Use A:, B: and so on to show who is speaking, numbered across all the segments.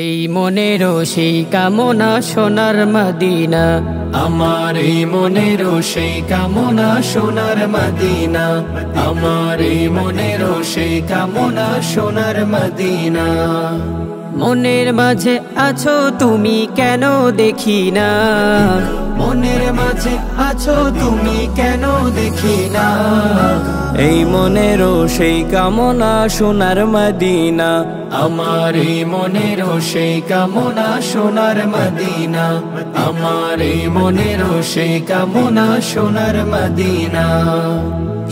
A: এই মনেরও সেই কামনা সোনার মদিনা,
B: আমার এই মনেরও সেই কামনা সোনার মদিনা, আমার এই মনেরও সেই কামনা সোনার মদিনা।
A: মনের মাঝে আছো তুমি কেন দেখি না,
B: মনের মাঝে আছো তুমি কেন দেখি না।
C: এই মনেরও সেই কামনা সোনার মদিনা,
B: আমার এই মনেরও সেই কামনা সোনার মদিনা, আমার এই মনেরও সেই কামনা সোনার মদিনা।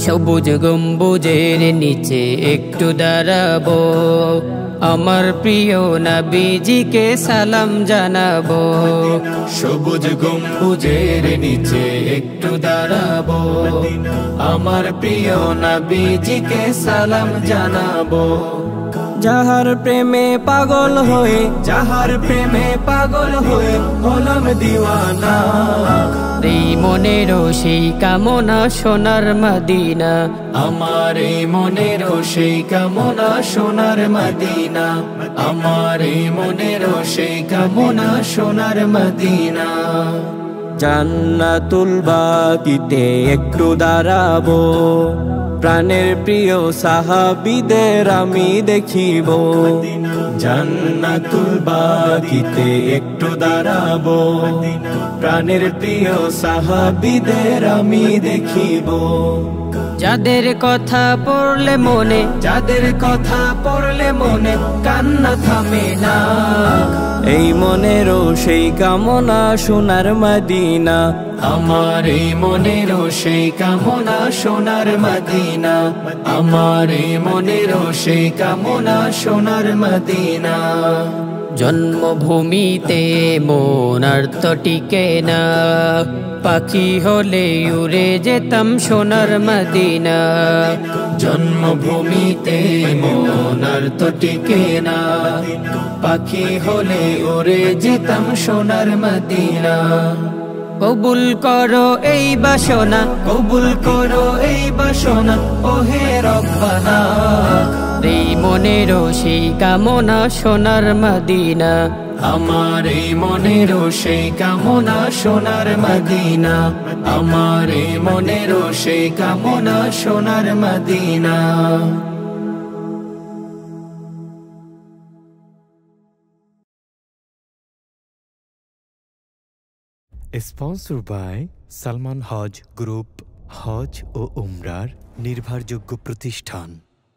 A: সবুজ গম্বুজের নিচে একটু দাঁড়াবো, আমার প্রিয় নবীজিকে সালাম জানাবো।
B: সবুজ গম্বুজের নিচে একটু দাঁড়াবো, আমার প্রিয় নবীজিকে সালাম জানাবো।
C: যাহার প্রেমে পাগল হয়ে,
B: যাহার প্রেমে পাগল হয়ে হলাম দিওয়ানা।
A: এই মনেরও সেই কামনা সোনার মদিনা,
B: আমার এই মনেরও সেই কামনা সোনার মদিনা, আমার এই মনেরও সেই কামনা সোনার মদিনা।
C: জান্নাতুল বাকিতে একটু দাঁড়াবো, প্রাণের প্রিয় সাহাবীদের আমি দেখিব।
B: জান্নাতুল বাকিতে একটু দাঁড়াবো, প্রাণের প্রিয় সাহাবীদের আমি দেখিব।
A: যাদের কথা পড়লে মনে,
B: যাদের কথা পড়লে মনে কান্না থামে না।
C: এই মনেরও সেই কামনা সোনার মদিনা,
B: আমার এই মনেরও সেই কামনা সোনার মদিনা, আমার এই মনেরও সেই কামনা সোনার মদিনা।
A: জন্মভূমিতে মন আর তো টিকে না, পাখি হলে উড়ে যেতাম সোনার মদিনা।
B: জন্মভূমিতে মন আর তো টিকে না, পাখি হলে উড়ে যেতাম সোনার মদিনা।
A: কবুল করো এই বাসনা,
B: কবুল করো এই বাসনা ওহে রব্বানা।
A: এই মনেরও সেই কামনা সোনার মদিনা,
B: আমার এই মনেরও সেই কামনা সোনার মদিনা, আমার এই মনেরও সেই কামনা সোনার মদিনা।
D: Sponsor by Salman Hajj group, হজ ও উমরার নির্ভরযোগ্য প্রতিষ্ঠান।